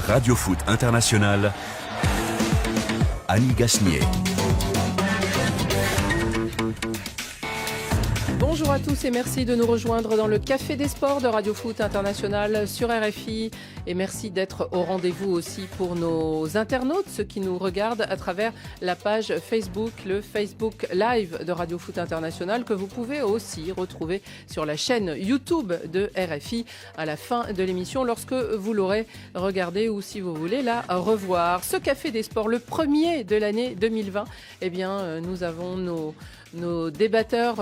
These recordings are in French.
Radio Foot International, Annie Gasnier. Bonjour à tous et merci de nous rejoindre dans le Café des Sports de Radio Foot International sur RFI. Et merci d'être au rendez-vous aussi pour nos internautes, ceux qui nous regardent à travers la page Facebook, le Facebook Live de Radio Foot International, que vous pouvez aussi retrouver sur la chaîne YouTube de RFI à la fin de l'émission lorsque vous l'aurez regardé ou si vous voulez la revoir. Ce Café des Sports, le premier de l'année 2020, eh bien, nous avons nos débatteurs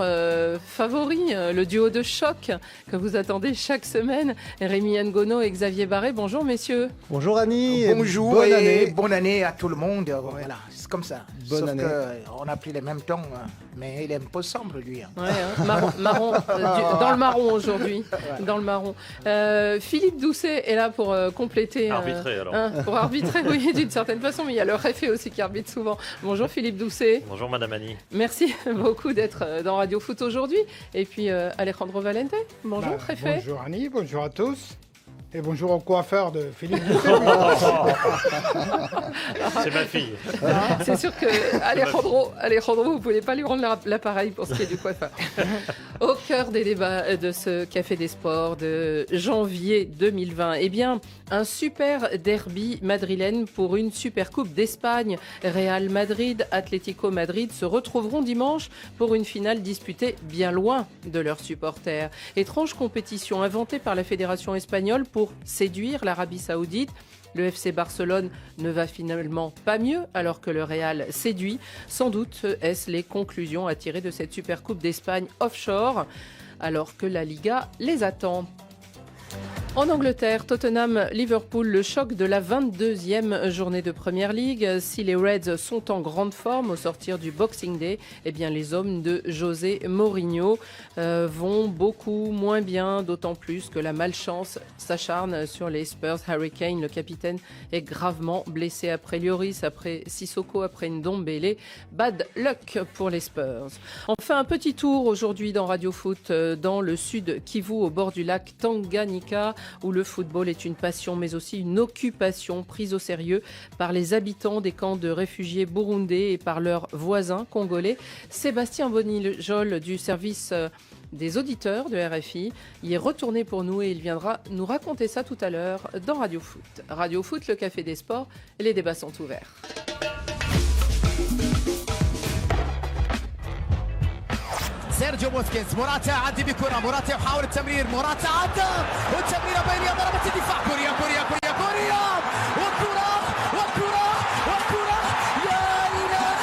favoris, le duo de choc que vous attendez chaque semaine, Rémi Ngono et Xavier Barré. Bonjour messieurs. Bonjour Annie. Bonjour bonne et année. bonne année à tout le monde. Voilà, c'est comme ça. Bonne Sauf année. qu'on a pris les mêmes tons, mais il aime pas sombre lui. Ouais, hein, marron, dans le marron aujourd'hui. Dans le marron. Philippe Doucet est là pour compléter. Arbitrer alors. Pour arbitrer, oui, d'une certaine façon, mais il y a le réfé aussi qui arbitre souvent. Bonjour Philippe Doucet. Bonjour Madame Annie. Merci beaucoup d'être dans Radio Foot aujourd'hui. Et puis Alejandro Valente. Bonjour réfé. Bonjour Annie, bonjour à tous. Et bonjour au coiffeur de Philippe Doucet. C'est ma fille. C'est sûr que Alejandro, vous ne pouvez pas lui rendre l'appareil pour ce qui est du coiffeur. Au cœur des débats de ce Café des Sports de janvier 2020, eh bien, un super derby madrilène pour une super coupe d'Espagne. Real Madrid, Atlético Madrid se retrouveront dimanche pour une finale disputée bien loin de leurs supporters. Étrange compétition inventée par la Fédération espagnole pour séduire l'Arabie Saoudite. Le FC Barcelone ne va finalement pas mieux alors que le Real séduit. Sans doute est-ce les conclusions à tirer de cette Super Coupe d'Espagne offshore alors que la Liga les attend. En Angleterre, Tottenham-Liverpool, le choc de la 22e journée de Premier League. Si les Reds sont en grande forme au sortir du Boxing Day, eh bien les hommes de José Mourinho vont beaucoup moins bien, d'autant plus que la malchance s'acharne sur les Spurs. Harry Kane, le capitaine, est gravement blessé après Lloris, après Sissoko, après Ndombele. Bad luck pour les Spurs. Enfin, un petit tour aujourd'hui dans Radio Foot, dans le sud Kivu, au bord du lac Tanganyika, où le football est une passion mais aussi une occupation prise au sérieux par les habitants des camps de réfugiés burundais et par leurs voisins congolais. Sébastien Bonijol du service des auditeurs de RFI y est retourné pour nous et il viendra nous raconter ça tout à l'heure dans Radio Foot. Radio Foot, le Café des Sports, et les débats sont ouverts. سيرجيو بوسكيتس موراتا عدي بكرة موراتا يحاول التمرير موراتا عدى والتمريرة بين ضربة الدفاع كوريا والكرة يا إلهي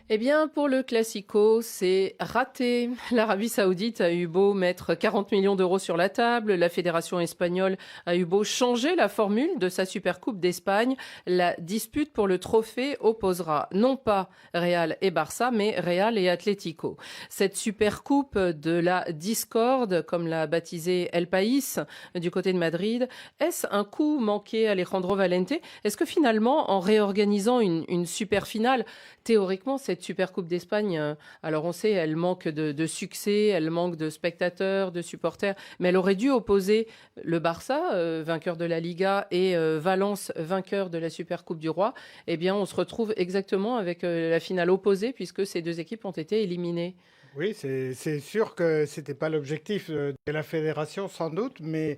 Eh bien, pour le Classico, c'est raté. L'Arabie Saoudite a eu beau mettre 40 millions d'euros sur la table. La Fédération espagnole a eu beau changer la formule de sa Supercoupe d'Espagne. La dispute pour le trophée opposera non pas Real et Barça, mais Real et Atlético. Cette Supercoupe de la discorde, comme l'a baptisé El País du côté de Madrid, est-ce un coup manqué, Alejandro Valente? Est-ce que finalement, en réorganisant une super finale, théoriquement, cette Supercoupe d'Espagne, alors on sait, elle manque de succès, elle manque de spectateurs, de supporters, mais elle aurait dû opposer le Barça, vainqueur de la Liga, et Valence, vainqueur de la Supercoupe du Roi. Eh bien, on se retrouve exactement avec la finale opposée, puisque ces deux équipes ont été éliminées. Oui, c'est sûr que ce n'était pas l'objectif de la fédération sans doute, mais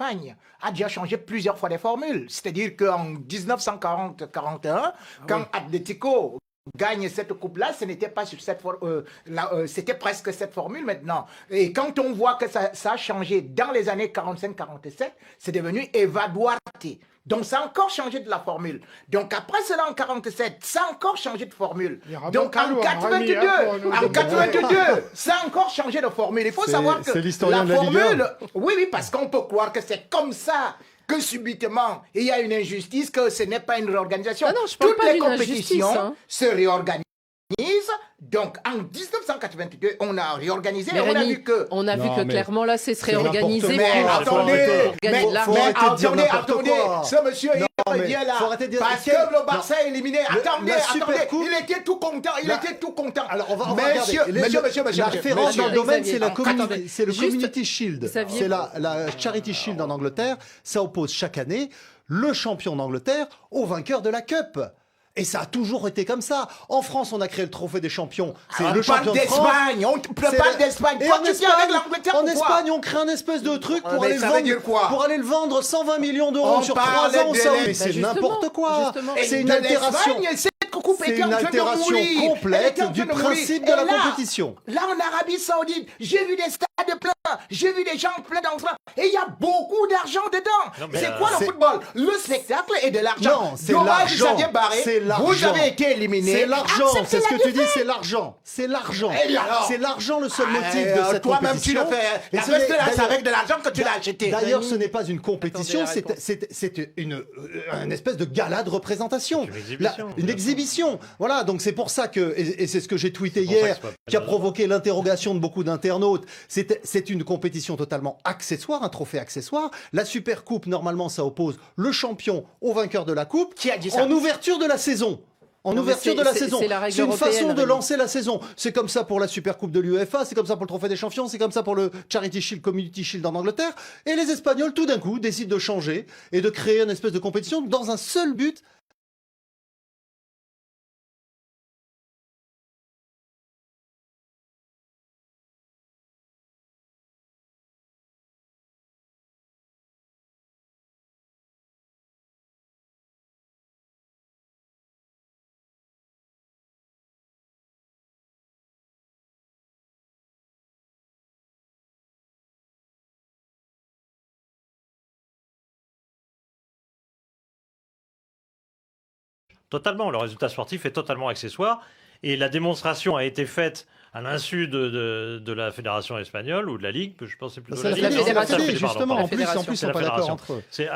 L'Espagne a déjà changé plusieurs fois les formules. C'est-à-dire qu'en 1940-41, quand Atlético gagne cette coupe-là, ce n'était pas sur cette c'était presque cette formule maintenant. Et quand on voit que ça a changé dans les années 45-47, c'est devenu Eva Duarte. Donc, ça a encore changé de la formule. Donc, après cela, en 47, ça a encore changé de formule. Donc, en 82, ça a encore changé de formule. Il faut savoir que la formule... Oui, parce qu'on peut croire que c'est comme ça que subitement, il y a une injustice, que ce n'est pas une réorganisation. Ah non, je parle Toutes pas les d'une compétitions injustice, se réorganisent. Donc, en 1982, on a réorganisé et on a Rémi, vu que... on a vu que clairement, là, c'est se c'est réorganiser Mais attendez, attendez, ce monsieur, il revient là, faut arrêter de dire parce que le Barça est éliminé. Attendez, il était tout content, Alors, on va Monsieur, la référence dans le domaine, c'est Attendez, c'est le juste- Community Shield. Xavier- C'est la Charity Shield en Angleterre. Ça oppose chaque année le champion d'Angleterre au vainqueur de la Cup. Et ça a toujours été comme ça. En France, on a créé le trophée des champions. C'est on le parle champion de France. d'Espagne, on parle d'Espagne. Et Toi, en tu viens avec l'Angleterre En ou quoi? Espagne, on crée un espèce de truc pour Mais aller le ça veut vendre. dire quoi? Pour aller le vendre 120 millions d'euros On sur parle 3 ans. de Ça, l'Espagne. mais c'est Justement, n'importe quoi. justement. C'est une de altération. l'Espagne, cette coupe C'est était en une train de altération mourir. complète Elle était en du train de mourir. principe de Et la là, compétition. Là, en Arabie Saoudite, j'ai vu des stades pleins, j'ai vu des gens pleins d'enfants, et il y a beaucoup d'argent dedans. C'est quoi le football? Le spectacle et de l'argent. Non, c'est Dommage, l'argent. Xavier Barré, C'est l'argent. vous avez été éliminé. C'est l'argent, Acceptez c'est ce la que tu dis, défaite. c'est l'argent. C'est l'argent. Et alors C'est l'argent le seul motif de cette toi-même, tu compétition. le fais. Et La ce n'est- veste là, c'est d'ailleurs- avec de l'argent que tu l'as acheté. D'ailleurs, ce n'est pas une compétition, Attendez la c'est une espèce de gala de représentation. Une exhibition. Une exhibition. Voilà, donc c'est pour ça que, et c'est ce que j'ai tweeté pour ça hier, que c'est pas qui a mal. provoqué l'interrogation de beaucoup d'internautes. C'est une compétition totalement accessoire, un trophée accessoire. La Super Coupe, normalement, ça oppose le champion au vainqueur de la Coupe. Qui a dit ça? En ouverture de la saison. En Non, mais ouverture de la c'est saison. la règle C'est une européenne, façon de Rémi. lancer la saison. C'est comme ça pour la Super Coupe de l'UEFA, c'est comme ça pour le Trophée des Champions, c'est comme ça pour le Charity Shield, Community Shield en Angleterre. Et les Espagnols, tout d'un coup, décident de changer et de créer une espèce de compétition dans un seul but. Totalement, le résultat sportif est totalement accessoire et la démonstration a été faite à l'insu de la fédération espagnole ou de la Ligue, je pense que c'est plutôt C'est la la Ligue. fédération. Non, c'est justement. pardon. En plus, ils C'est sont la pas d'accord fédération. entre eux. C'est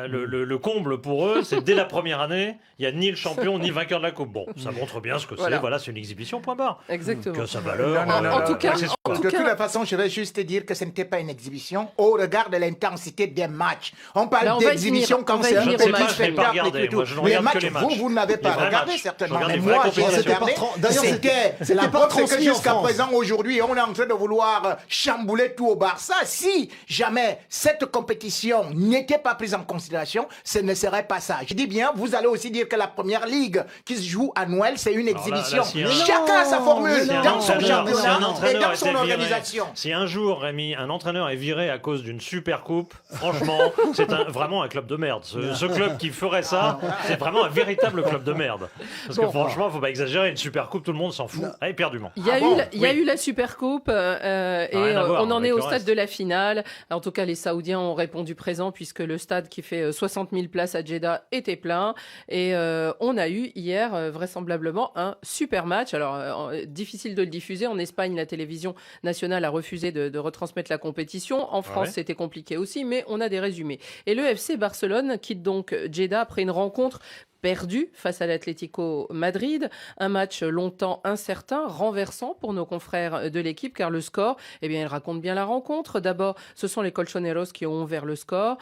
le comble pour eux, c'est dès la première année, il n'y a ni le champion ni le vainqueur de la Coupe. Bon, ça montre bien ce que Voilà. c'est. Voilà, c'est une exhibition, point barre. Exactement. Que sa valeur. En tout cas, accessoire. en De tout cas- toute façon, je vais juste te dire que ce n'était pas une exhibition au regard de l'intensité des matchs. On parle Là, on va y d'exhibition venir, quand on va y c'est un venir petit au match. Je n'ai pas spectacle regardé, et tout. moi, je ne Les regarde que matchs, les matchs. vous n'avez pas Les vrais regardé matchs. certainement. Je regarde Mais les vraies moi, j'ai compétitions. regardé. D'ailleurs, C'était la pas preuve, c'est que transmis en jusqu'à France. présent, aujourd'hui, on est en train de vouloir chambouler tout au Barça. Si jamais cette compétition n'était pas prise en considération, ce ne serait pas ça. Je dis bien, vous allez aussi dire que la première ligue qui se joue à Noël, c'est une Alors là, exhibition. là, si un- Chacun a sa formule Mais non, dans son mais non, championnat mais non. et dans son organisation. Si un jour, Rémi, un entraîneur est viré à cause d'une super coupe, franchement, c'est vraiment un club de merde. Ce club qui ferait ça, c'est vraiment un véritable club de merde. Parce que Bon. franchement, faut pas exagérer, une super coupe, tout le monde s'en fout. Ah, éperdument. Il y a, Ah eu, bon il y a Oui. eu la Super Coupe et Rien à voir on en avec est au le stade reste. de la finale. En tout cas, les Saoudiens ont répondu présent puisque le stade qui fait 60 000 places à Jeddah était plein. Et on a eu hier vraisemblablement un super match. Alors, difficile de le diffuser. En Espagne, la télévision nationale a refusé de retransmettre la compétition. En France, ouais. c'était compliqué aussi, mais on a des résumés. Et le FC Barcelone quitte donc Jeddah après une rencontre perdu face à l'Atlético Madrid. Un match longtemps incertain, renversant pour nos confrères de l'équipe, car le score, eh bien, il raconte bien la rencontre. D'abord, ce sont les Colchoneros qui ont ouvert le score.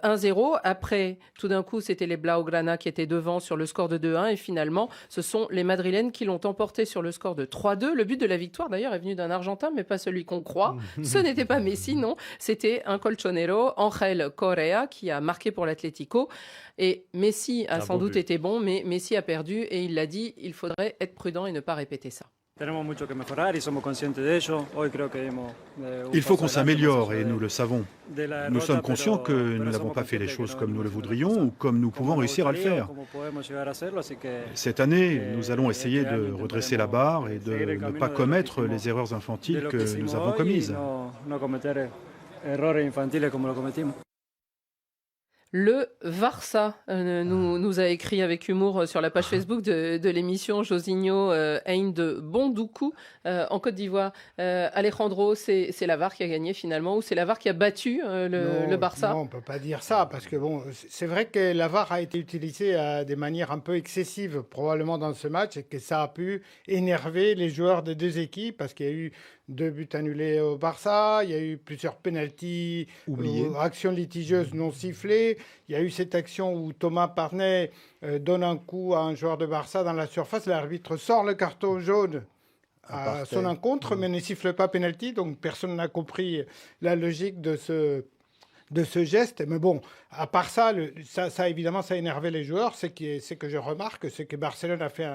1-0. Après, tout d'un coup, c'était les Blaugrana qui étaient devant sur le score de 2-1. Et finalement, ce sont les Madrilènes qui l'ont emporté sur le score de 3-2. Le but de la victoire, d'ailleurs, est venu d'un Argentin, mais pas celui qu'on croit. Ce n'était pas Messi, non. C'était un Colchonero, Angel Correa, qui a marqué pour l'Atlético. Et Messi a Un sans beau doute but. été bon, mais Messi a perdu et il l'a dit, il faudrait être prudent et ne pas répéter ça. Tenemos mucho que mejorar y somos conscientes de ello. Hoy creo que dimos, un Il faut paso qu'on adelante s'améliore más allá et de- nous le savons. de la Nous derrota, sommes conscients pero- que nous pero n'avons somos pas fait les conscientes choses que comme no nous le hemos voudrions hecho ou comme nous como pouvons nos réussir à le gustaría o faire. como podemos llegar a hacerlo, así que, Cette année, eh, nous allons essayer este año de redresser la barre et de seguir el ne camino pas de lo commettre que hicimos- les erreurs de infantiles lo que que hicimos nous avons hoy y commises. no cometer errores infantiles como lo cometimos. Le Barça nous a écrit avec humour sur la page Facebook de l'émission Josinho Ain de Bondoukou en Côte d'Ivoire. Alejandro, c'est la VAR qui a gagné finalement ou c'est la VAR qui a battu le Barça? Non, on ne peut pas dire ça parce que bon, c'est vrai que la VAR a été utilisée à des manières un peu excessives probablement dans ce match et que ça a pu énerver les joueurs des deux équipes parce qu'il y a eu 2 buts annulés au Barça, il y a eu plusieurs pénaltys, actions litigieuses non sifflées. Il y a eu cette action où Thomas Partey donne un coup à un joueur de Barça dans la surface. L'arbitre sort le carton jaune à son encontre, mais ne siffle pas pénalty. Donc personne n'a compris la logique de ce geste. Mais bon, à part ça, ça évidemment, ça a énervé les joueurs. C'est que je remarque, c'est que Barcelone a fait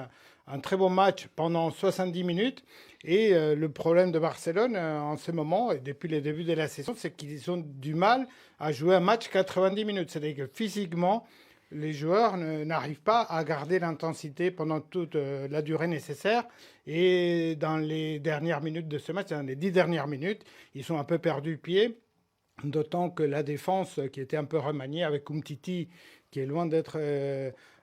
un très bon match pendant 70 minutes. Et le problème de Barcelone en ce moment, et depuis le début de la saison, c'est qu'ils ont du mal à jouer un match 90 minutes. C'est-à-dire que physiquement, les joueurs n'arrivent pas à garder l'intensité pendant toute la durée nécessaire. Et dans les dernières minutes de ce match, dans les 10 dernières minutes, ils sont un peu perdus pied. D'autant que la défense, qui était un peu remaniée avec Umtiti, qui est loin d'être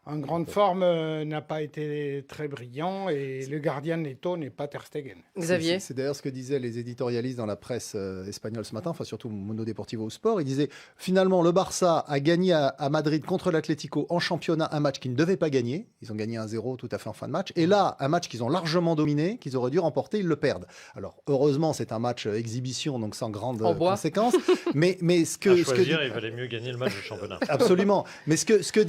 en grande forme, n'a pas été très brillant. Et le gardien Neto n'est pas Ter Stegen. Xavier. C'est d'ailleurs ce que disaient les éditorialistes dans la presse espagnole ce matin, enfin surtout Mundo Deportivo Sport. Ils disaient finalement le Barça a gagné à Madrid contre l'Atlético en championnat un match qu'ils ne devaient pas gagner. Ils ont gagné 1-0 tout à fait en fin de match. Et là, un match qu'ils ont largement dominé, qu'ils auraient dû remporter, ils le perdent. Alors heureusement, c'est un match exhibition, donc sans grande conséquence. Mais ce que il valait mieux gagner le match du championnat. Absolument. Mais ce que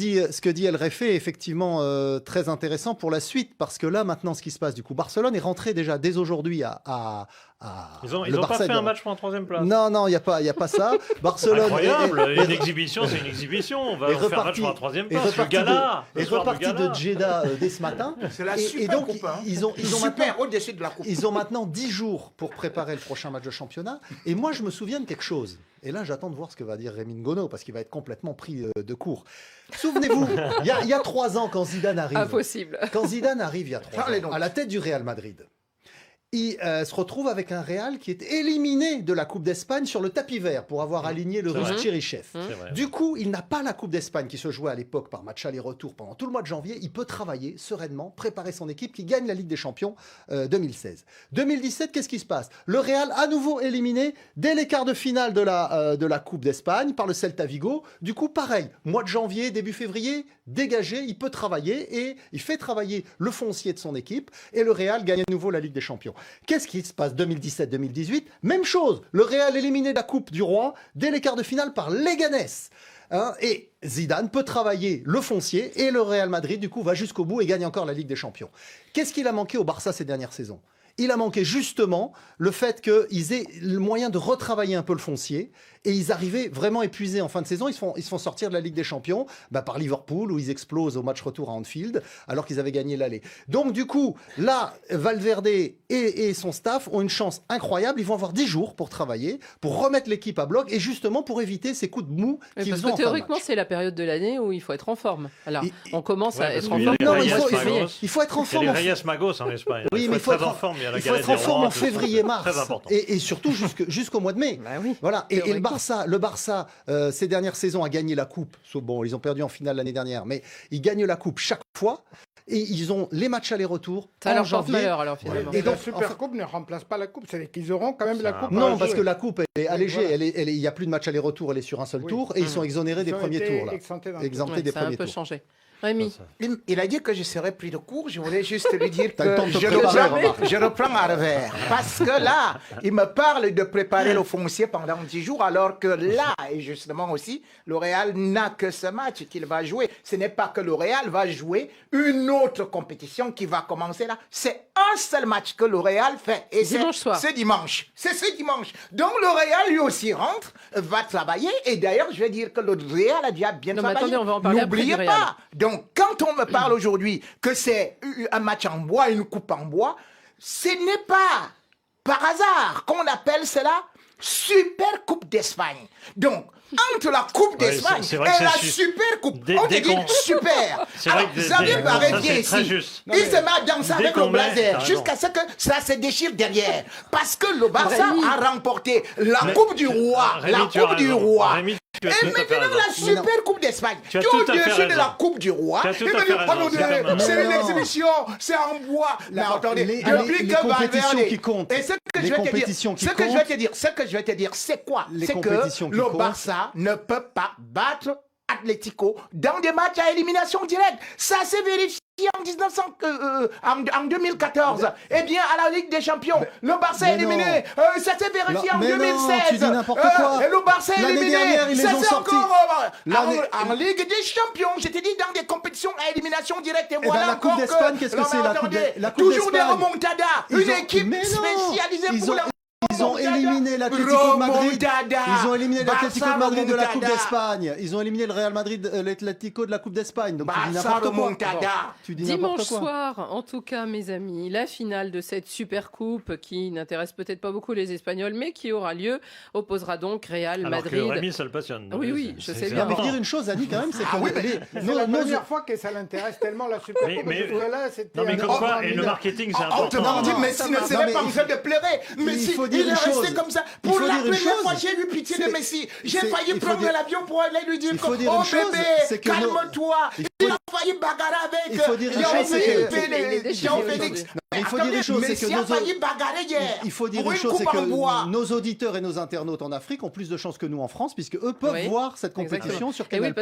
dit El Refe est effectivement très intéressant pour la suite, parce que là maintenant, ce qui se passe, du coup, Barcelone est rentré déjà dès aujourd'hui Ils n'ont pas fait un match pour un 3e place. Non, il y a pas ça. Barcelone. Incroyable. Une exhibition, c'est une exhibition. On va faire un match pour un 3e place. Le gala. Et reparti de Jeddah dès ce matin. C'est la super coupe. Ils ont super au-dessus de la coupe. Ils ont maintenant 10 jours pour préparer le prochain match de championnat. Et moi, je me souviens de quelque chose. Et là, j'attends de voir ce que va dire Rémi Ngono, parce qu'il va être complètement pris de court. Souvenez-vous, il y a 3 ans, quand Zidane arrive. Impossible. Quand Zidane arrive, il y a 3 ans, à la tête du Real Madrid, il se retrouve avec un Real qui est éliminé de la Coupe d'Espagne sur le tapis vert pour avoir aligné le Russe Chirichev. Du coup, il n'a pas la Coupe d'Espagne qui se jouait à l'époque par match aller-retour pendant tout le mois de janvier. Il peut travailler sereinement, préparer son équipe qui gagne la Ligue des Champions 2016. 2017, qu'est-ce qui se passe? Le Real, à nouveau éliminé dès les quarts de finale de la Coupe d'Espagne par le Celta Vigo. Du coup, pareil, mois de janvier, début février, dégagé, il peut travailler et il fait travailler le foncier de son équipe et le Real gagne à nouveau la Ligue des Champions. Qu'est-ce qui se passe 2017-2018? Même chose, le Real éliminé de la Coupe du Roi dès les quarts de finale par Leganés. Et Zidane peut travailler le foncier et le Real Madrid, du coup, va jusqu'au bout et gagne encore la Ligue des Champions. Qu'est-ce qu'il a manqué au Barça ces dernières saisons? Il a manqué justement le fait qu'ils aient le moyen de retravailler un peu le foncier et ils arrivaient vraiment épuisés en fin de saison. Ils se font sortir de la Ligue des Champions par Liverpool où ils explosent au match retour à Anfield alors qu'ils avaient gagné l'aller. Donc du coup, là, Valverde et son staff ont une chance incroyable. Ils vont avoir 10 jours pour travailler, pour remettre l'équipe à bloc et justement pour éviter ces coups de mou qu'ils ont en fin de match. Théoriquement, c'est la période de l'année où il faut être en forme. Alors, on commence à être en forme. Non, il faut être en forme. Il y a les Reyes Magos en Espagne. Oui, mais il faut être en forme. Il faut être en forme en février-mars et surtout jusqu'au mois de mai. Voilà. Et le Barça, ces dernières saisons, a gagné la Coupe. Bon, ils ont perdu en finale l'année dernière, mais ils gagnent la Coupe chaque fois. Et ils ont les matchs aller-retour en janvier. Malheur, alors, finalement. Et donc, la Supercoupe ne remplace pas la Coupe. C'est qu'ils auront quand même la Coupe. Non, parce que la Coupe elle est allégée. Il n'y a plus de match aller-retour. Elle est sur un seul tour. Et ils sont exonérés des premiers tours. Exemptés des premiers tours. Ça a un peu changé. Rémi. Il a dit que je serais pris de court. Je voulais juste lui dire que je reprends à revers. Parce que là, il me parle de préparer le foncier pendant 10 jours, alors que là, et justement aussi, le Real n'a que ce match qu'il va jouer. Ce n'est pas que le Real va jouer une autre compétition qui va commencer là. C'est un seul match que le Real fait. Et dimanche soir. C'est dimanche. C'est ce dimanche. Donc le Real, lui aussi, rentre, va travailler. Et d'ailleurs, je vais dire que le Real a déjà bien travaillé. Attendez, on va en parler. N'oubliez pas. Donc, quand on me parle aujourd'hui que c'est un match en bois, une coupe en bois, ce n'est pas par hasard qu'on appelle cela Super Coupe d'Espagne. Donc, entre la Coupe d'Espagne et la Super Coupe. On te dit super. Alors, Xavier Barré vient ici. Il se met à danser avec le blazer jusqu'à ce que ça se déchire derrière. Parce que le Barça a remporté la Coupe du Roi. La Coupe du Roi. Et maintenant la Super Coupe d'Espagne. Tu es au-dessus de la Coupe du Roi. C'est une exhibition, c'est en bois. Mais attendez, les compétitions qui comptent. Et ce que je vais te dire, c'est quoi? C'est que le Barça ne peut pas battre Atlético dans des matchs à élimination directe. Ça s'est vérifié en 2014. Eh bien, à la Ligue des Champions, le Barça est éliminé. Ça s'est vérifié en 2016. Non, tu dis n'importe quoi. Et le Barça est éliminé. Dernière, ils ça les ont c'est sortis. encore en Ligue des Champions. Je t'ai dit dans des compétitions à élimination directe. Et voilà la encore Coupe d'Espagne, qu'est-ce que c'est la Coupe toujours des remontadas. Une équipe spécialisée pour la... Ils ont éliminé l'Atlético de Madrid. Ils ont éliminé l'Atlético de Madrid de la Coupe d'Espagne. Ils ont éliminé le Real Madrid, l'Atlético de la Coupe d'Espagne. Donc tu dis n'importe quoi. Dimanche soir, en tout cas, mes amis, la finale de cette Super Coupe qui n'intéresse peut-être pas beaucoup les Espagnols, mais qui aura lieu, opposera donc Real Madrid. Alors que Rémi, ça le passionne. Oui, je sais bien. Mais dire une chose, Annie, quand même, c'est que c'est la première fois que ça l'intéresse tellement la Super Coupe. Non, mais comme quoi, et le marketing, c'est important. On te dit, Messi ne serait pas en train de pleurer. Messi, il est resté comme ça. Pour la première fois, j'ai eu pitié de Messi. J'ai failli prendre l'avion pour aller lui dire oh bébé, calme-toi. Il a failli bagarrer avec il faut dire une chose, c'est que Jean-Félix. Il faut dire une chose, c'est que nos auditeurs et nos internautes en Afrique ont plus de chance que nous en France, puisque eux peuvent voir cette compétition sur Canal+,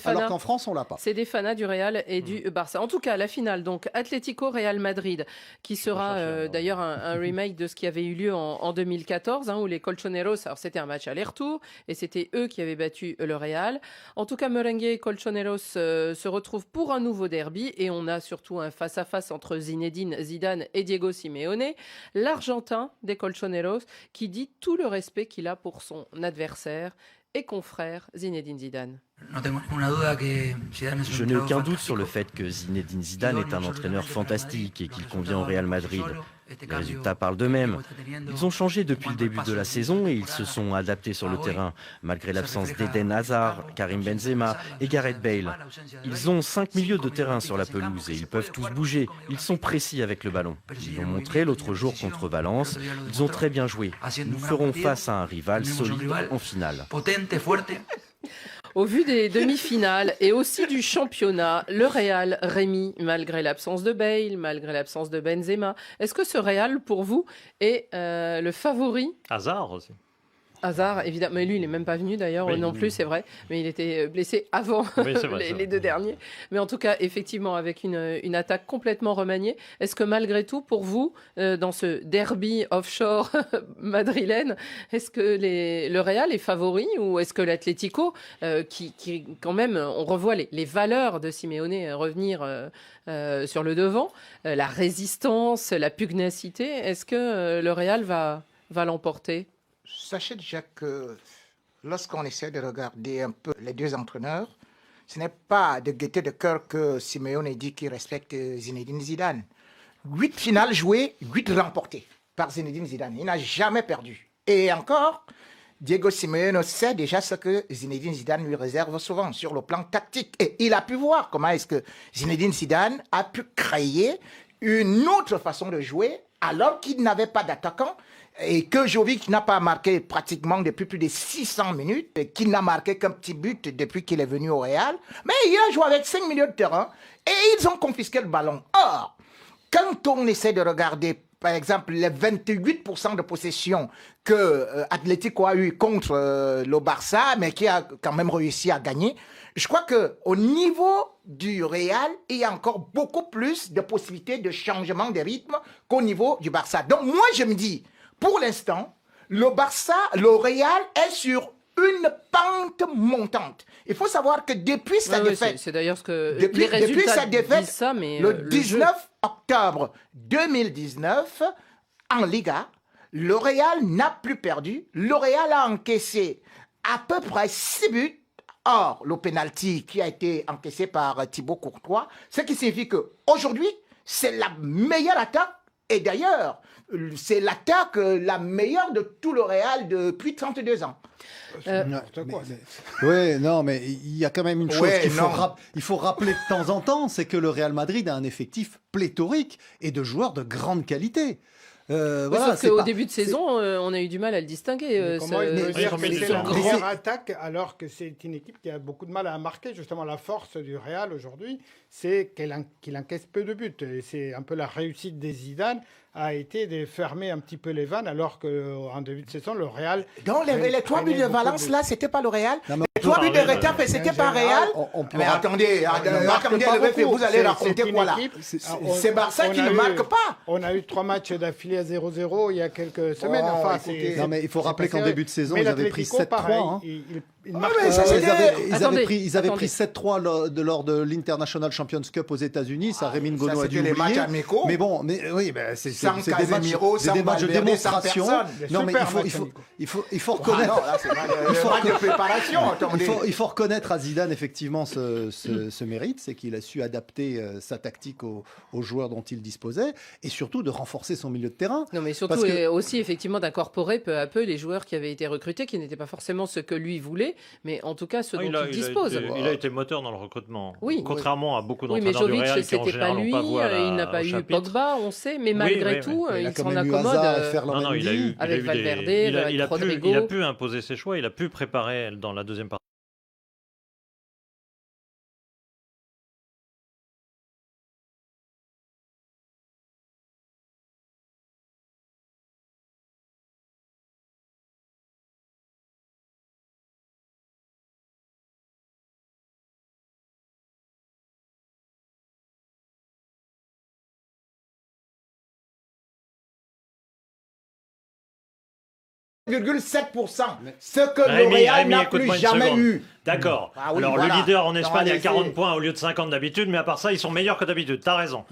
alors qu'en France on l'a pas. C'est des fanas du Real et du Barça. En tout cas, la finale, donc Atlético Real Madrid, qui sera d'ailleurs un remake de ce qui avait eu lieu en 2014, où les Colchoneros, alors c'était un match aller-retour et c'était eux qui avaient battu le Real. En tout cas, Merengue et Colchoneros se retrouvent pour un nouveau derby et on a surtout un face-à-face entre Zinedine Zidane et Diego Simeone, l'Argentin des Colchoneros, qui dit tout le respect qu'il a pour son adversaire et confrère Zinedine Zidane. Je n'ai aucun doute sur le fait que Zinedine Zidane est un entraîneur fantastique et qu'il convient au Real Madrid. Les résultats parlent d'eux-mêmes. Ils ont changé depuis le début de la saison et ils se sont adaptés sur le terrain, malgré l'absence d'Eden Hazard, Karim Benzema et Gareth Bale. Ils ont 5 milieux de terrain sur la pelouse et ils peuvent tous bouger. Ils sont précis avec le ballon. Ils l'ont montré l'autre jour contre Valence. Ils ont très bien joué. Nous ferons face à un rival solide en finale. Au vu des demi-finales et aussi du championnat, le Real, Rémi, malgré l'absence de Bale, malgré l'absence de Benzema, est-ce que ce Real, pour vous, est le favori? Hazard aussi. Hazard, évidemment, mais lui, il n'est même pas venu d'ailleurs non plus, c'est vrai, mais il était blessé avant les deux derniers. Mais en tout cas, effectivement, avec une attaque complètement remaniée, est-ce que malgré tout, pour vous, dans ce derby offshore madrilène, est-ce que le Real est favori ou est-ce que l'Atlético, qui quand même, on revoit les valeurs de Simeone revenir sur le devant, la résistance, la pugnacité, est-ce que le Real va l'emporter? Sachez déjà que lorsqu'on essaie de regarder un peu les deux entraîneurs, ce n'est pas de gaieté de cœur que Simeone dit qu'il respecte Zinedine Zidane. 8 finales jouées, 8 remportées par Zinedine Zidane. Il n'a jamais perdu. Et encore, Diego Simeone sait déjà ce que Zinedine Zidane lui réserve souvent sur le plan tactique. Et il a pu voir comment est-ce que Zinedine Zidane a pu créer une autre façon de jouer alors qu'il n'avait pas d'attaquant. Et que Jovic n'a pas marqué pratiquement depuis plus de 600 minutes, et qu'il n'a marqué qu'un petit but depuis qu'il est venu au Real. Mais il a joué avec 5 milieux de terrain et ils ont confisqué le ballon. Or, quand on essaie de regarder, par exemple, les 28% de possession que Atlético a eu contre le Barça, mais qui a quand même réussi à gagner, je crois qu'au niveau du Real, il y a encore beaucoup plus de possibilités de changement de rythme qu'au niveau du Barça. Donc moi, je me dis, pour l'instant, le Real est sur une pente montante. Il faut savoir que depuis sa défaite, c'est d'ailleurs ce que depuis sa défaite, ça, mais le 19 octobre 2019, en Liga, le Real n'a plus perdu. Le Real a encaissé à peu près 6 buts. Or, le penalty qui a été encaissé par Thibaut Courtois, ce qui signifie qu'aujourd'hui, c'est la meilleure attaque Et d'ailleurs, c'est l'attaque la meilleure de tout le Real depuis 32 ans. Oui, non, mais il y a quand même une chose qu'il faut rappeler de temps en temps, c'est que le Real Madrid a un effectif pléthorique et de joueurs de grande qualité. Sauf qu'au début de saison, on a eu du mal à le distinguer. Comment il peut dire que c'est la meilleure attaque alors que c'est une équipe qui a beaucoup de mal à marquer. Justement, la force du Real aujourd'hui, c'est qu'il encaisse peu de buts. Et c'est un peu la réussite des Zidane a été de fermer un petit peu les vannes alors qu'en début de saison, le Real... Donc les 3 buts de Valence, là, c'était pas le Real. Les 3 buts de Retafe, c'était pas Real. Mais attendez, vous allez raconter quoi là? C'est Barça qui ne marque pas. On a eu 3 matchs d'affilée à 0-0 il y a quelques semaines. Non, mais il faut rappeler qu'en début de saison, ils avaient pris 7-3. Ils avaient pris 7-3 lors de l'International Champions Cup aux États-Unis. Ça, Rémi Ngono a dû oublier. Mais bon, c'est des matchs de démonstration. Non, mais il faut reconnaître. Il faut reconnaître à Zidane effectivement ce mérite, c'est qu'il a su adapter sa tactique aux joueurs dont il disposait et surtout de renforcer son milieu de terrain. Non, mais surtout aussi effectivement d'incorporer peu à peu les joueurs qui avaient été recrutés, qui n'étaient pas forcément ce que lui voulait, mais en tout cas ceux dont il dispose. Il a été moteur dans le recrutement. Oui, contrairement à beaucoup oui, d'entraîneurs du Real qui en c'était pas général lui, n'ont pas voix il n'a pas eu Pogba, on sait, mais malgré tout, il s'en accommode avec Valverde, avec Rodrigo. Il a pu imposer ses choix, il a pu préparer dans la deuxième partie. Ce que le Real n'a plus jamais eu. D'accord. Alors le leader en Espagne a 40 points au lieu de 50 d'habitude, mais à part ça, ils sont meilleurs que d'habitude. T'as raison.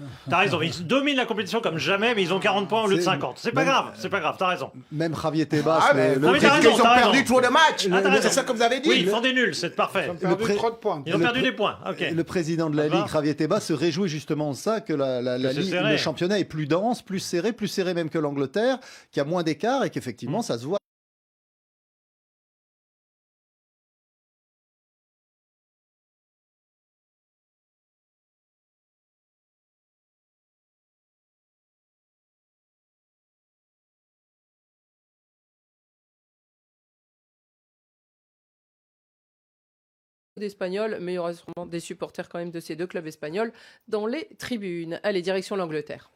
Ils dominent la compétition comme jamais, mais ils ont 40 points au lieu de 50. C'est pas grave, t'as raison. Même Javier Tebas. Ils ont perdu trop de matchs. C'est ça que vous avez dit. Oui, ils font des nuls, c'est parfait. Ils ont perdu trop de points. Ils ont perdu des points. Le président de la Ligue, Javier Tebas, se réjouit justement de ça, que le championnat est plus dense, plus serré même que l'Angleterre, qu'il y a moins d'écart et qu'effectivement, ça se voit. D'Espagnols, mais il y aura sûrement des supporters quand même de ces deux clubs espagnols dans les tribunes. Allez, direction l'Angleterre.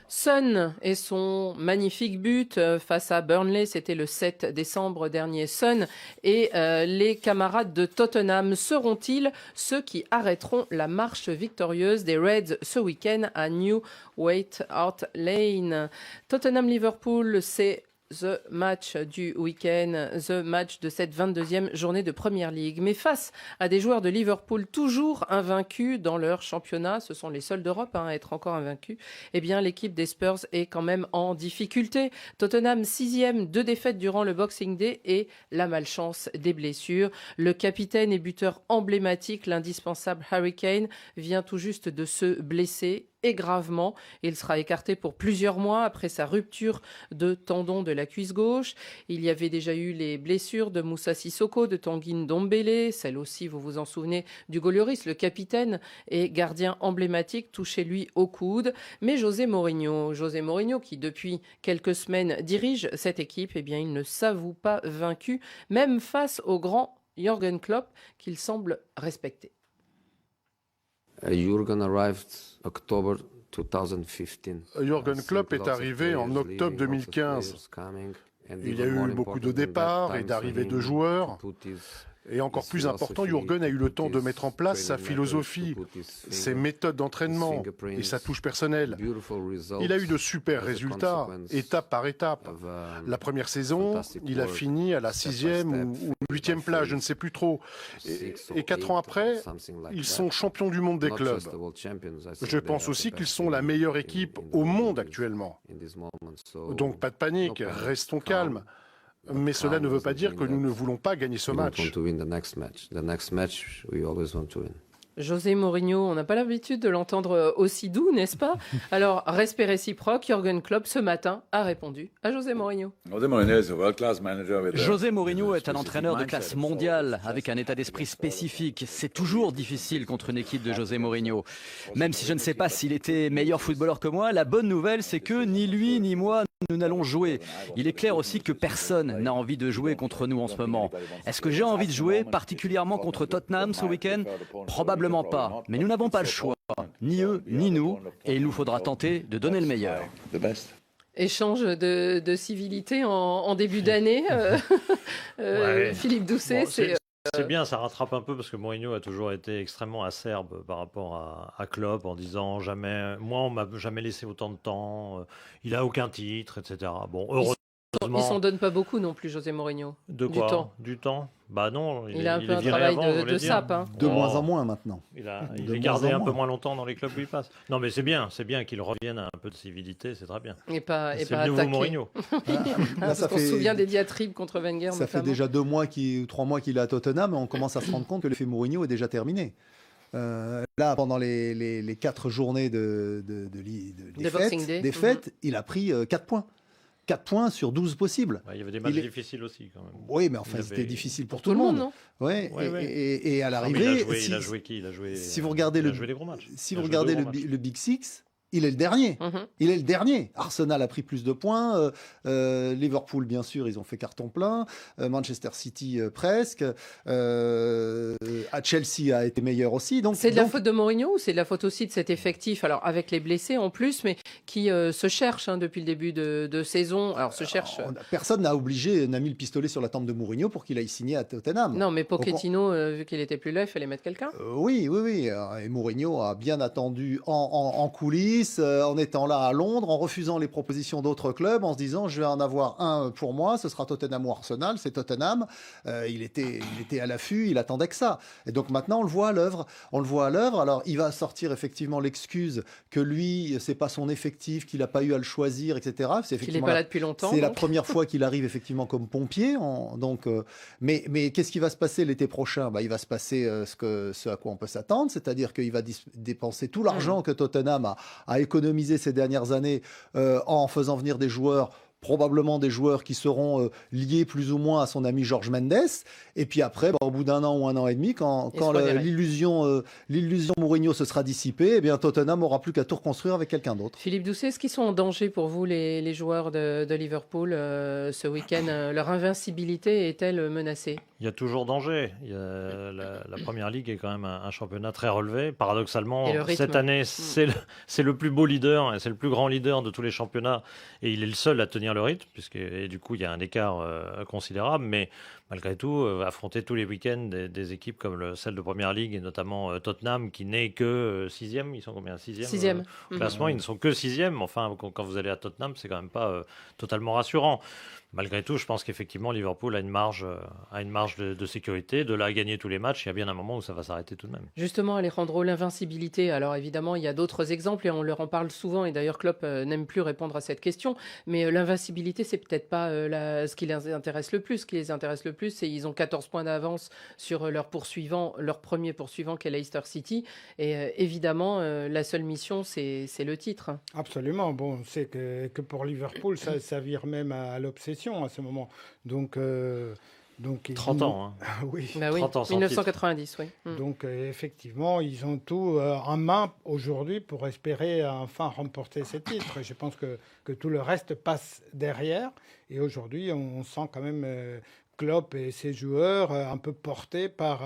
Son et son magnifique but face à Burnley, c'était le 7 décembre dernier. Son et les camarades de Tottenham seront-ils ceux qui arrêteront la marche victorieuse des Reds ce week-end à New White Hart Lane? Tottenham-Liverpool, c'est the match du week-end, the match de cette 22e journée de Premier League. Mais face à des joueurs de Liverpool toujours invaincus dans leur championnat, ce sont les seuls d'Europe à être encore invaincus, eh bien l'équipe des Spurs est quand même en difficulté. Tottenham 6e, 2 défaites durant le Boxing Day et la malchance des blessures. Le capitaine et buteur emblématique, l'indispensable Harry Kane, vient tout juste de se blesser et gravement. Il sera écarté pour plusieurs mois après sa rupture de tendon de la cuisse gauche. Il y avait déjà eu les blessures de Moussa Sissoko, de Tanguy Ndombele, celle aussi, vous vous en souvenez, d'Hugo Lloris, le capitaine et gardien emblématique, touché lui au coude. Mais José Mourinho qui depuis quelques semaines dirige cette équipe, eh bien il ne s'avoue pas vaincu, même face au grand Jürgen Klopp qu'il semble respecter. Jürgen Klopp est arrivé en octobre 2015. Il y a eu beaucoup de départs et d'arrivées de joueurs. Et encore plus important, Jürgen a eu le temps de mettre en place sa philosophie, ses méthodes d'entraînement et sa touche personnelle. Il a eu de super résultats, étape par étape. La première saison, il a fini à la 6e ou 8e place, je ne sais plus trop. Et 4 ans après, ils sont champions du monde des clubs. Je pense aussi qu'ils sont la meilleure équipe au monde actuellement. Donc pas de panique, restons calmes. Mais cela ne veut pas dire que nous ne voulons pas gagner ce match. José Mourinho, on n'a pas l'habitude de l'entendre aussi doux, n'est-ce pas? Alors, respect réciproque, Jürgen Klopp, ce matin, a répondu à José Mourinho. José Mourinho est un entraîneur de classe mondiale, avec un état d'esprit spécifique. C'est toujours difficile contre une équipe de José Mourinho. Même si je ne sais pas s'il était meilleur footballeur que moi, la bonne nouvelle, c'est que ni lui ni moi, nous n'allons jouer. Il est clair aussi que personne n'a envie de jouer contre nous en ce moment. Est-ce que j'ai envie de jouer, particulièrement contre Tottenham ce week-end? Probablement pas. Mais nous n'avons pas le choix. Ni eux, ni nous. Et il nous faudra tenter de donner le meilleur. Échange de civilité en début d'année. Ouais. Philippe Doucet, bon, c'est bien, ça rattrape un peu parce que Mourinho a toujours été extrêmement acerbe par rapport à Klopp en disant jamais, moi on m'a jamais laissé autant de temps, il a aucun titre, etc. Bon, heureusement. Il s'en donne pas beaucoup non plus, José Mourinho. De quoi? Du temps. Bah non, il a un peu un travail de sape. Hein. De moins en moins maintenant. Il est gardé un peu moins longtemps dans les clubs où il passe. Non mais c'est bien qu'il revienne à un peu de civilité, c'est très bien. Et pas c'est le nouveau Mourinho. Là, on se souvient des diatribes contre Wenger. Ça fait déjà 2 mois ou 3 mois qu'il est à Tottenham et on commence à se rendre compte que l'effet Mourinho est déjà terminé. Là, pendant les 4 journées de fêtes, il a pris 4 points. 4 points sur 12 possibles. Il y avait des matchs difficiles aussi, quand même. Oui, mais enfin, c'était difficile pour tout le monde. Non et à l'arrivée... Il a joué qui? Si vous regardez des gros matchs. Si vous regardez le Big Six, il est le dernier. Il est le dernier. Arsenal a pris plus de points. Liverpool, bien sûr, ils ont fait carton plein. Manchester City, presque. À Chelsea a été meilleur aussi. Donc, c'est de la faute de Mourinho ou c'est de la faute aussi de cet effectif, alors avec les blessés en plus, mais qui se cherche depuis le début de saison. Alors se cherche. Personne n'a mis le pistolet sur la tempe de Mourinho pour qu'il aille signer à Tottenham. Non, mais Pochettino, vu qu'il était plus là, il fallait mettre quelqu'un. Oui. Et Mourinho a bien attendu en coulisses. En étant là à Londres, en refusant les propositions d'autres clubs, en se disant je vais en avoir un pour moi, ce sera Tottenham ou Arsenal, c'est Tottenham. Il était à l'affût, il attendait que ça. Et donc maintenant on le voit à l'œuvre. Alors il va sortir effectivement l'excuse que lui, c'est pas son effectif, qu'il n'a pas eu à le choisir, etc. Qu'il n'est pas là depuis longtemps. C'est la première fois qu'il arrive effectivement comme pompier. Mais qu'est-ce qui va se passer l'été prochain? Il va se passer ce à quoi on peut s'attendre, c'est-à-dire qu'il va dépenser tout l'argent que Tottenham a économisé ces dernières années en faisant venir des joueurs, probablement des joueurs qui seront liés plus ou moins à son ami Jorge Mendes. Et puis après, au bout d'1 an ou 1 an et demi, quand l'illusion Mourinho se sera dissipée, Tottenham n'aura plus qu'à tout reconstruire avec quelqu'un d'autre. Philippe Doucet, est-ce qu'ils sont en danger pour vous, les joueurs de Liverpool, ce week-end? Leur invincibilité est-elle menacée? Il y a toujours danger. La Première Ligue est quand même un championnat très relevé. Paradoxalement, cette année, c'est le plus beau leader et c'est le plus grand leader de tous les championnats. Et il est le seul à tenir le rythme, et du coup, il y a un écart considérable. Mais malgré tout, affronter tous les week-ends des équipes comme celle de Première Ligue, et notamment Tottenham, qui n'est que 6e. Ils sont combien? 6e classement. Ils ne sont que 6e. Enfin, quand vous allez à Tottenham, c'est quand même pas totalement rassurant. Malgré tout, je pense qu'effectivement, Liverpool a une marge de sécurité. De là à gagner tous les matchs, il y a bien un moment où ça va s'arrêter tout de même. Justement, Alejandro, l'invincibilité. Alors évidemment, il y a d'autres exemples et on leur en parle souvent. Et d'ailleurs, Klopp n'aime plus répondre à cette question. Mais l'invincibilité, c'est peut-être pas ce qui les intéresse le plus. Ce qui les intéresse le plus, c'est qu'ils ont 14 points d'avance sur leur premier poursuivant, qu'est Leicester City. Et évidemment, la seule mission, c'est le titre. Absolument. Bon, c'est que pour Liverpool, ça vire même à l'obsession à ce moment. Donc 30 ans. Hein. Oui. 30 ans, 1990, oui. Donc effectivement, ils ont tout en main aujourd'hui pour espérer enfin remporter ces titres. Et je pense que tout le reste passe derrière. Et aujourd'hui, on sent quand même Klopp et ses joueurs un peu portés par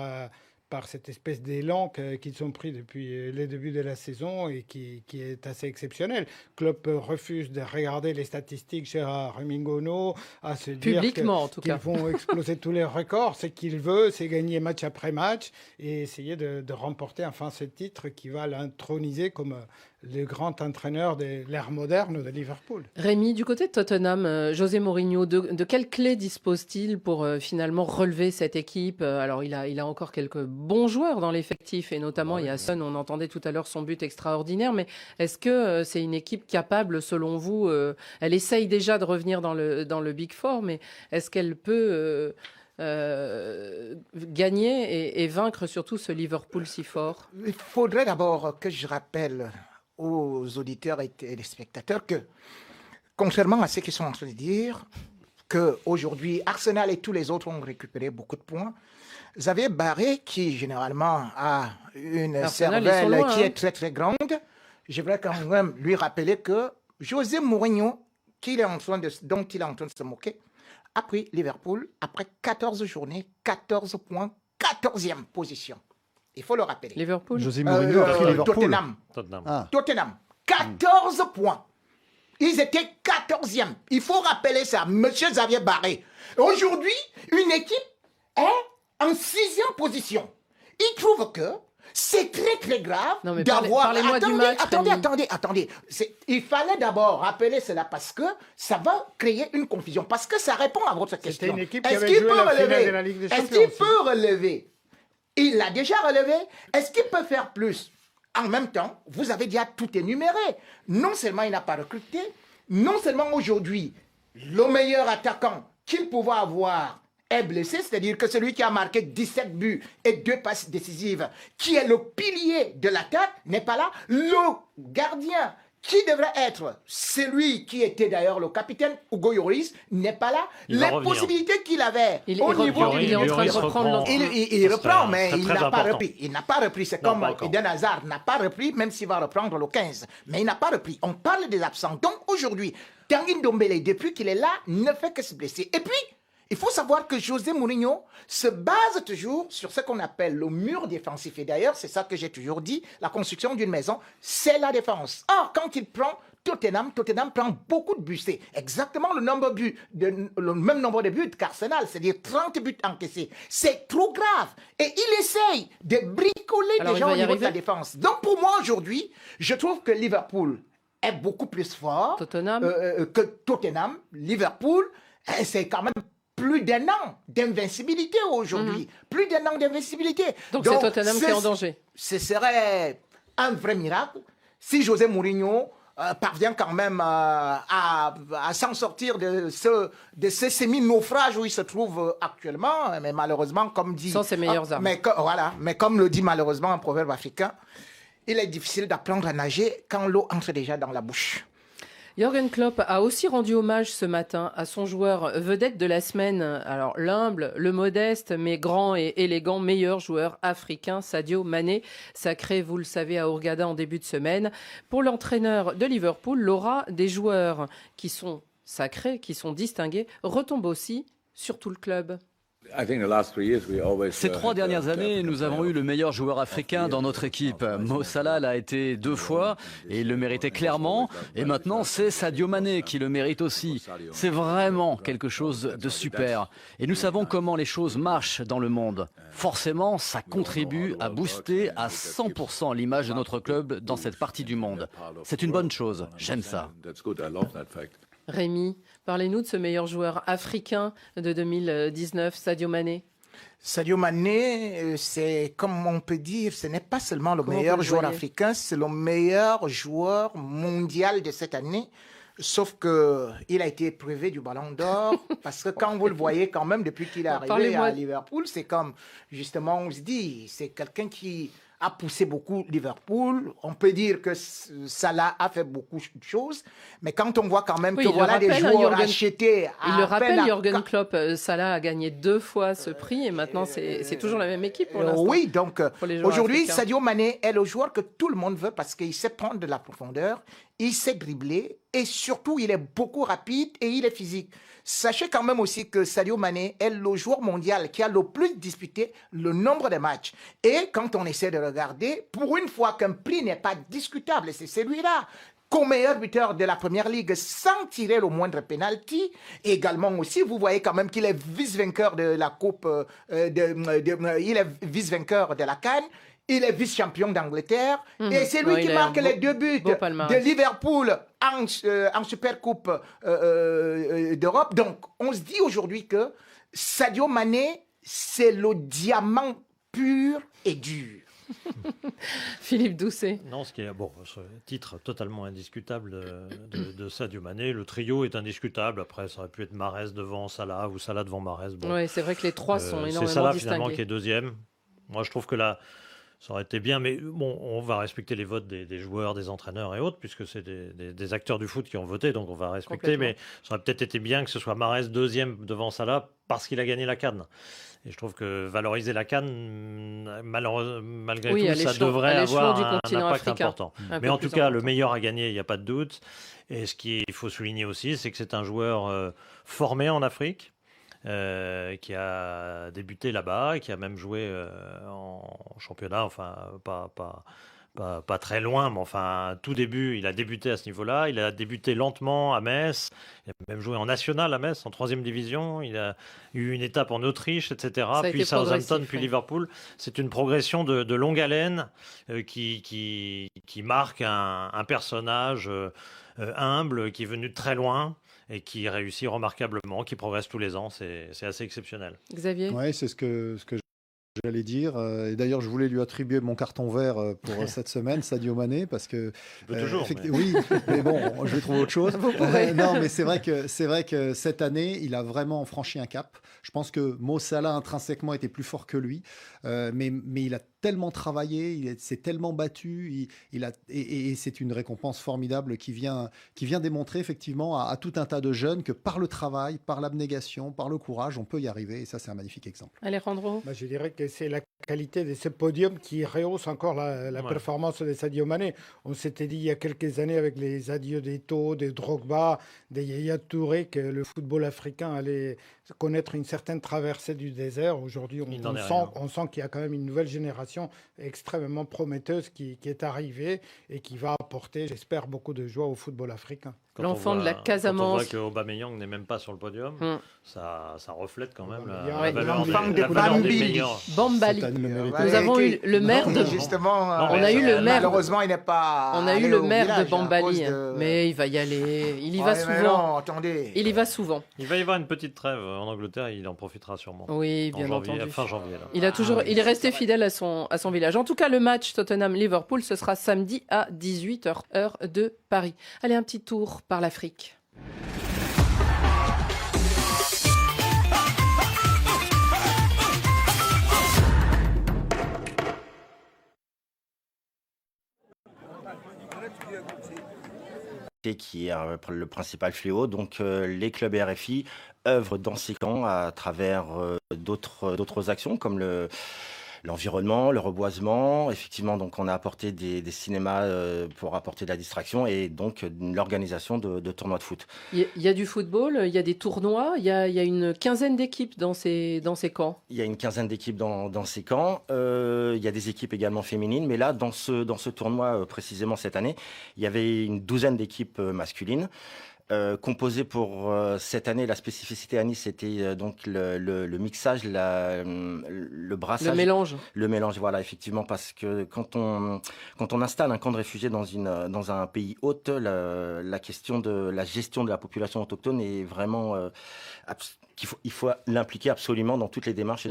par cette espèce d'élan qu'ils ont pris depuis les débuts de la saison et qui est assez exceptionnel. Klopp refuse de regarder les statistiques chez Remingono, à se dire qu'ils vont exploser tous les records. Ce qu'il veut, c'est gagner match après match et essayer de remporter enfin ce titre qui va l'introniser comme le grand entraîneur de l'ère moderne de Liverpool. Rémi, du côté de Tottenham, José Mourinho, de quelles clés dispose-t-il pour finalement relever cette équipe? Alors, il a encore quelques bons joueurs dans l'effectif, et notamment il y a Son, on entendait tout à l'heure son but extraordinaire, mais est-ce que c'est une équipe capable, selon vous, elle essaye déjà de revenir dans le Big Four, mais est-ce qu'elle peut gagner et vaincre surtout ce Liverpool si fort? Il faudrait d'abord que je rappelle aux auditeurs et téléspectateurs que, contrairement à ce qu'ils sont en train de dire, qu'aujourd'hui, Arsenal et tous les autres ont récupéré beaucoup de points. Xavier Barré, qui généralement a une cervelle qui est très très grande, je voudrais quand même lui rappeler que José Mourinho, dont il est en train de se moquer, a pris Liverpool après 14 journées, 14 points, 14e position. Il faut le rappeler. Liverpool. José Mourinho a pris Liverpool. Tottenham. 14 points. Ils étaient 14e. Il faut rappeler ça, monsieur Xavier Barré. Aujourd'hui, une équipe est en 6e position. Il trouve que c'est très très grave d'avoir... Parlez-moi du match. Attendez. Il fallait d'abord rappeler cela parce que ça va créer une confusion. Parce que ça répond à votre question. C'était une équipe qui avait joué la finale de la Ligue des Champions. Est-ce qu'il peut relever? Il l'a déjà relevé. Est-ce qu'il peut faire plus? En même temps, vous avez déjà tout énuméré. Non seulement il n'a pas recruté, non seulement aujourd'hui, le meilleur attaquant qu'il pouvait avoir est blessé, c'est-à-dire que celui qui a marqué 17 buts et 2 passes décisives, qui est le pilier de l'attaque, n'est pas là. Le gardien, qui devrait être celui qui était d'ailleurs le capitaine, Hugo Lloris, n'est pas là. Les possibilités qu'il avait au niveau du... Il est en train de reprendre. Il reprend, mais il n'a pas repris. Il n'a pas repris. C'est comme Eden Hazard n'a pas repris, même s'il va reprendre le 15. Mais il n'a pas repris. On parle des absents. Donc aujourd'hui, Tanguy Ndombele, depuis qu'il est là, ne fait que se blesser. Et puis, il faut savoir que José Mourinho se base toujours sur ce qu'on appelle le mur défensif. Et d'ailleurs, c'est ça que j'ai toujours dit, la construction d'une maison, c'est la défense. Or, quand il prend Tottenham prend beaucoup de buts. C'est exactement le même nombre de buts qu'Arsenal, c'est-à-dire 30 buts encaissés. C'est trop grave. Et il essaye de bricoler les gens au niveau de la défense. Donc pour moi, aujourd'hui, je trouve que Liverpool est beaucoup plus fort que Tottenham. Liverpool, c'est quand même plus d'un an d'invincibilité aujourd'hui. Plus d'un an d'invincibilité. Donc c'est Tottenham qui est en danger. Ce serait un vrai miracle si José Mourinho parvient quand même à s'en sortir de ce semi-naufrage où il se trouve actuellement. Mais malheureusement, comme dit... Sans ses meilleures armes. Mais comme le dit malheureusement un proverbe africain, il est difficile d'apprendre à nager quand l'eau entre déjà dans la bouche. Jürgen Klopp a aussi rendu hommage ce matin à son joueur vedette de la semaine. Alors l'humble, le modeste, mais grand et élégant meilleur joueur africain, Sadio Mané, sacré, vous le savez, à Hurghada en début de semaine. Pour l'entraîneur de Liverpool, l'aura des joueurs qui sont sacrés, qui sont distingués, retombe aussi sur tout le club. Ces 3 dernières années, nous avons eu le meilleur joueur africain dans notre équipe. Mo Salah l'a été 2 fois et il le méritait clairement. Et maintenant, c'est Sadio Mané qui le mérite aussi. C'est vraiment quelque chose de super. Et nous savons comment les choses marchent dans le monde. Forcément, ça contribue à booster à 100% l'image de notre club dans cette partie du monde. C'est une bonne chose. J'aime ça. Rémi, parlez-nous de ce meilleur joueur africain de 2019, Sadio Mané. Sadio Mané, c'est comme on peut dire, ce n'est pas seulement le meilleur joueur africain, c'est le meilleur joueur mondial de cette année. Sauf qu'il a été privé du Ballon d'Or, parce que quand vous le voyez quand même depuis qu'il est arrivé à Liverpool, c'est comme, justement, on se dit, c'est quelqu'un qui a poussé beaucoup Liverpool. On peut dire que Salah a fait beaucoup de choses, mais quand on voit quand même que voilà des joueurs achetés... Il le rappelle, Jürgen Klopp, Salah a gagné 2 fois ce prix et maintenant c'est toujours la même équipe pour l'instant. Oui, donc aujourd'hui, Sadio Mané est le joueur que tout le monde veut parce qu'il sait prendre de la profondeur, il sait dribbler et surtout, il est beaucoup rapide et il est physique. Sachez quand même aussi que Sadio Mané est le joueur mondial qui a le plus disputé le nombre de matchs. Et quand on essaie de regarder, pour une fois qu'un prix n'est pas discutable, c'est celui-là, comme meilleur buteur de la Première Ligue sans tirer le moindre penalty. Et également aussi, vous voyez quand même qu'il est vice-vainqueur de la Coupe, il est vice-vainqueur de la CAN. Il est vice-champion d'Angleterre et c'est lui qui marque les 2 buts de Liverpool en Super Coupe d'Europe. Donc, on se dit aujourd'hui que Sadio Mané, c'est le diamant pur et dur. Philippe Doucet. Non, ce qui est ce titre totalement indiscutable de Sadio Mané. Le trio est indiscutable. Après, ça aurait pu être Mahrez devant Salah ou Salah devant Mahrez. Bon. Oui, c'est vrai que les trois sont énormément distingués. C'est Salah finalement qui est deuxième. Moi, je trouve que là, ça aurait été bien, mais bon, on va respecter les votes des joueurs, des entraîneurs et autres, puisque c'est des acteurs du foot qui ont voté, donc on va respecter. Mais ça aurait peut-être été bien que ce soit Mahrez deuxième devant Salah parce qu'il a gagné la CAN. Et je trouve que valoriser la CAN, malgré tout, ça devrait avoir un impact important. Mais en tout cas, le meilleur a gagné, il n'y a pas de doute. Et ce qu'il faut souligner aussi, c'est que c'est un joueur formé en Afrique. Qui a débuté là-bas et qui a même joué en championnat, enfin pas très loin, mais enfin tout début, il a débuté à ce niveau-là, il a débuté lentement à Metz, il a même joué en national à Metz, en 3e division, il a eu une étape en Autriche, etc., puis Southampton, puis Liverpool. C'est une progression de longue haleine qui marque un personnage humble, qui est venu de très loin, et qui réussit remarquablement, qui progresse tous les ans. C'est assez exceptionnel. Xavier ? Oui, c'est ce que j'allais dire. Et d'ailleurs, je voulais lui attribuer mon carton vert pour cette semaine, Sadio Mané, parce que... Tu peux toujours. Oui, mais bon, je vais trouver autre chose. Non, mais c'est vrai que cette année, il a vraiment franchi un cap. Je pense que Mo Salah, intrinsèquement, était plus fort que lui. Mais il a tellement travaillé, il s'est tellement battu, et c'est une récompense formidable qui vient démontrer effectivement à tout un tas de jeunes que par le travail, par l'abnégation, par le courage, on peut y arriver. Et ça, c'est un magnifique exemple. Alejandro ? Je dirais que c'est la qualité de ce podium qui rehausse encore la performance de Sadio Mané. On s'était dit il y a quelques années avec les adieux d'Eto'o, de Drogba, de Yaya Touré que le football africain allait connaître une certaine traversée du désert. Aujourd'hui, on sent qu'il y a quand même une nouvelle génération extrêmement prometteuse qui est arrivée et qui va apporter, j'espère, beaucoup de joie au football africain. L'enfant de la Casamance. Quand on voit que Aubameyang n'est même pas sur le podium, ça reflète quand même la valeur des meilleurs. Bambali. Nous avons eu le maire de... Justement, on a eu le maire. Malheureusement, il n'est pas... On a eu le maire de Bambali, mais il va y aller. Il y va souvent. Non, attendez. Il y va souvent. Il va y avoir une petite trêve en Angleterre, il en profitera sûrement. Oui, bien entendu. Fin janvier. Là. Il est resté fidèle à son village. En tout cas, le match Tottenham-Liverpool, ce sera samedi à 18h, heure de Paris. Allez, un petit tour par l'Afrique. Qui est le principal fléau. Donc les clubs RFI œuvrent dans ces camps à travers d'autres actions comme l'environnement, le reboisement. Effectivement, donc on a apporté des cinémas pour apporter de la distraction et donc l'organisation de tournois de foot. Il y a du football, il y a des tournois, il y a une quinzaine d'équipes dans ces camps. Il y a une quinzaine d'équipes dans ces camps. Il y a des équipes également féminines, mais là, dans ce tournoi précisément cette année, il y avait une douzaine d'équipes masculines. Composé pour cette année, la spécificité à Nice, c'était donc le mixage, le brassage. Le mélange, voilà, effectivement, parce que quand on installe un camp de réfugiés dans un pays hôte, la question de la gestion de la population autochtone est vraiment... il faut l'impliquer absolument dans toutes les démarches et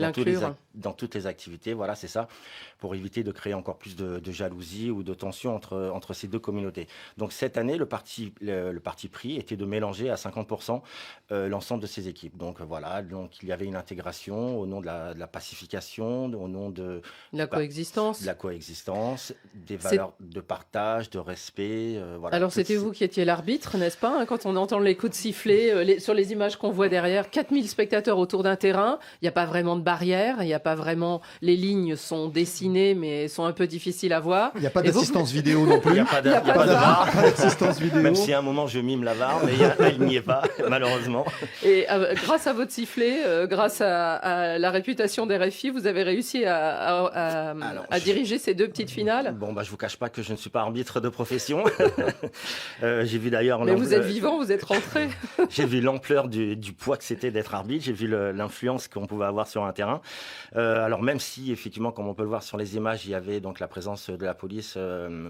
dans toutes les activités. Voilà, c'est ça, pour éviter de créer encore plus de jalousie ou de tension entre ces deux communautés. Donc cette année, le parti pris était de mélanger à 50% l'ensemble de ces équipes. Donc voilà, donc il y avait une intégration au nom de la pacification, au nom de la coexistence. De la coexistence, des valeurs de partage, de respect. Voilà. Alors c'était vous qui étiez l'arbitre, n'est-ce pas, quand on entend les coups de sifflet sur les images qu'on voit derrière, 4000 000 spectateurs autour d'un terrain. Il n'y a pas vraiment de barrière. Il n'y a pas vraiment... Les lignes sont dessinées, mais sont un peu difficiles à voir. Il n'y a pas d'assistance vidéo non plus. Il n'y a pas d'assistance vidéo. Même si à un moment je mime la VAR, mais il n'y est pas, malheureusement. Et grâce à votre sifflet, grâce à la réputation des RFI, vous avez réussi à diriger ces 2 petites finales. Bon, je vous cache pas que je ne suis pas arbitre de profession. J'ai vu d'ailleurs... Mais vous êtes vivant, vous êtes rentré. J'ai vu l'ampleur du poids que c'était d'être arbitre. J'ai vu l'influence qu'on pouvait avoir sur un terrain. Alors même si, effectivement, comme on peut le voir sur les images, il y avait donc la présence de la police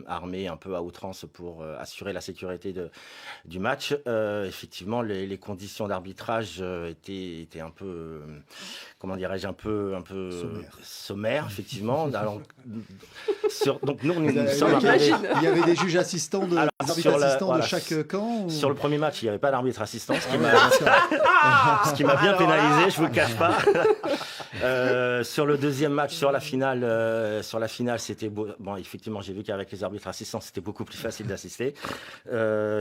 armée un peu à outrance pour assurer la sécurité du match. Effectivement, les conditions d'arbitrage étaient un peu, comment dirais-je, un peu sommaire, effectivement. Alors, donc nous sommes... Il y avait des juges assistants de chaque camp. Sur le premier match, il n'y avait pas d'arbitre assistant, ce qui m'a bien pénalisé, je vous le cache pas. Sur le deuxième match, sur la finale, c'était bon. Effectivement, j'ai vu qu'avec les arbitres assistants, c'était beaucoup plus facile d'assister,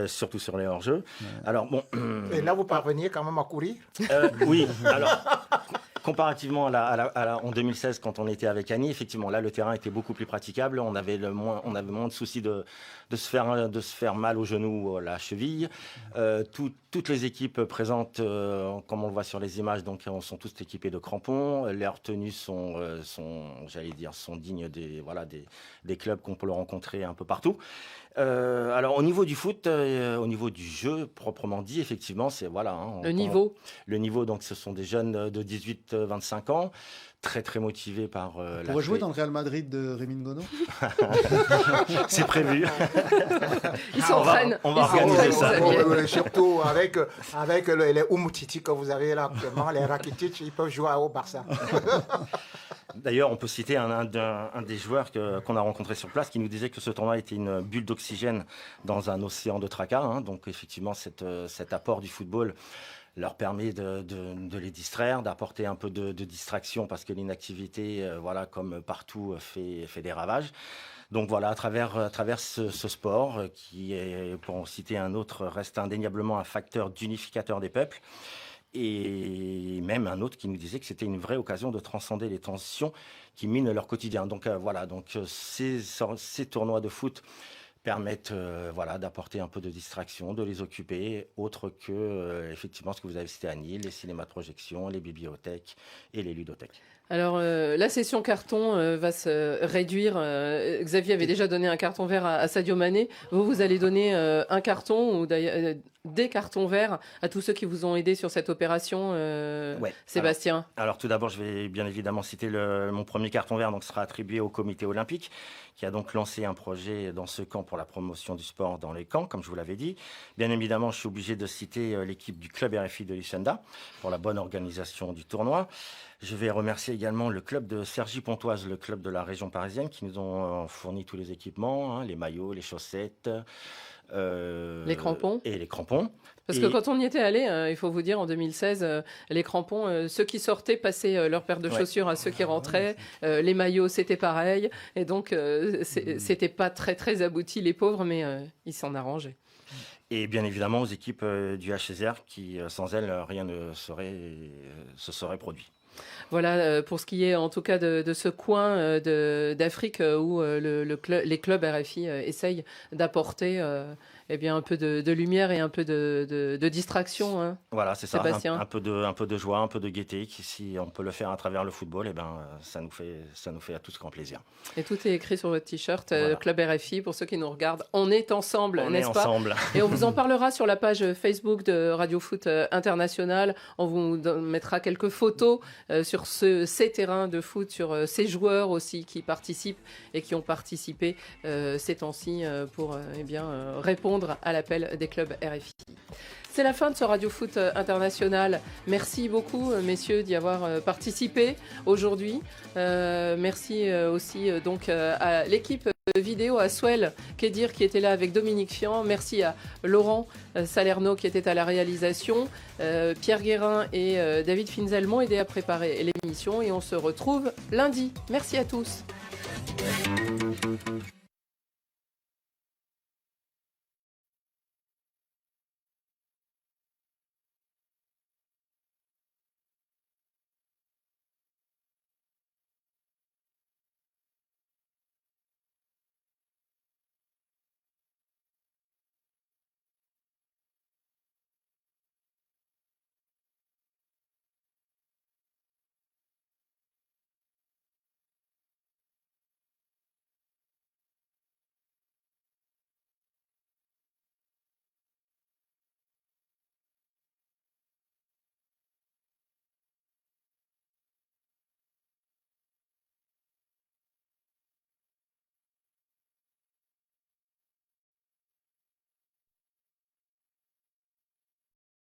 surtout sur les hors-jeux. Alors bon. Et là, vous parveniez quand même à courir. Oui. Alors. Comparativement en 2016, quand on était avec Annie, effectivement, là, le terrain était beaucoup plus praticable. On avait moins de soucis de se faire mal au genou ou à la cheville. Toutes les équipes présentes, comme on le voit sur les images, donc, sont toutes équipées de crampons. Leurs tenues sont dignes des clubs qu'on peut rencontrer un peu partout. Alors au niveau du foot, au niveau du jeu proprement dit, effectivement, c'est le niveau. Le niveau, donc ce sont des jeunes de 18-25 ans, très très motivés par. On pourrait jouer dans le Real Madrid de Rémi Ngono. C'est prévu. Ils s'entraînent. On va organiser ça. Surtout avec les Umtiti que vous avez là actuellement, les Rakitic, ils peuvent jouer au Barça. D'ailleurs, on peut citer un des joueurs qu'on a rencontré sur place qui nous disait que ce tournoi était une bulle d'oxygène dans un océan de tracas. Donc effectivement, cet apport du football leur permet de les distraire, d'apporter un peu de distraction parce que l'inactivité, comme partout, fait des ravages. Donc voilà, à travers ce sport qui est, pour en citer un autre, reste indéniablement un facteur d'unificateur des peuples. Et même un autre qui nous disait que c'était une vraie occasion de transcender les tensions qui minent leur quotidien. Donc ces tournois de foot permettent d'apporter un peu de distraction, de les occuper, autre que effectivement ce que vous avez cité Annie, les cinémas de projection, les bibliothèques et les ludothèques. Alors, la session carton va se réduire. Xavier avait déjà donné un carton vert à Sadio Mané. Vous allez donner un carton ou des cartons verts à tous ceux qui vous ont aidé sur cette opération, Sébastien. Alors, tout d'abord, je vais bien évidemment citer mon premier carton vert, donc sera attribué au comité olympique, qui a donc lancé un projet dans ce camp pour la promotion du sport dans les camps, comme je vous l'avais dit. Bien évidemment, je suis obligé de citer l'équipe du club RFI de Lucenda pour la bonne organisation du tournoi. Je vais remercier également le club de Cergy-Pontoise, le club de la région parisienne, qui nous ont fourni tous les équipements, les maillots, les chaussettes. Les crampons. Et les crampons. Parce que quand on y était allé, il faut vous dire, en 2016, les crampons, ceux qui sortaient passaient leur paire de chaussures à ceux qui rentraient. Les maillots, c'était pareil. Et donc, c'était pas très, très abouti, les pauvres, mais ils s'en arrangeaient. Et bien évidemment aux équipes du HCR qui, sans elles, rien ne se serait produit. Voilà pour ce qui est en tout cas de ce coin d'Afrique où les clubs RFI essayent d'apporter un peu de lumière et un peu de distraction. Hein, voilà, c'est ça, un peu de joie, un peu de gaieté. Si on peut le faire à travers le football, ça nous fait à tous grand plaisir. Et tout est écrit sur votre t-shirt, Club RFI, pour ceux qui nous regardent. On est ensemble, n'est-ce pas ? Ensemble. Et on vous en parlera sur la page Facebook de Radio Foot International. On vous mettra quelques photos sur ces terrains de foot, sur ces joueurs aussi qui participent et qui ont participé ces temps-ci pour répondre à l'appel des clubs RFI. C'est la fin de ce Radio Foot International. Merci beaucoup, messieurs, d'y avoir participé aujourd'hui. Merci aussi donc à l'équipe vidéo, à Swell Kedir qui était là avec Dominique Fian. Merci à Laurent Salerno qui était à la réalisation. Pierre Guérin et David Finzel m'ont aidé à préparer l'émission et on se retrouve lundi. Merci à tous.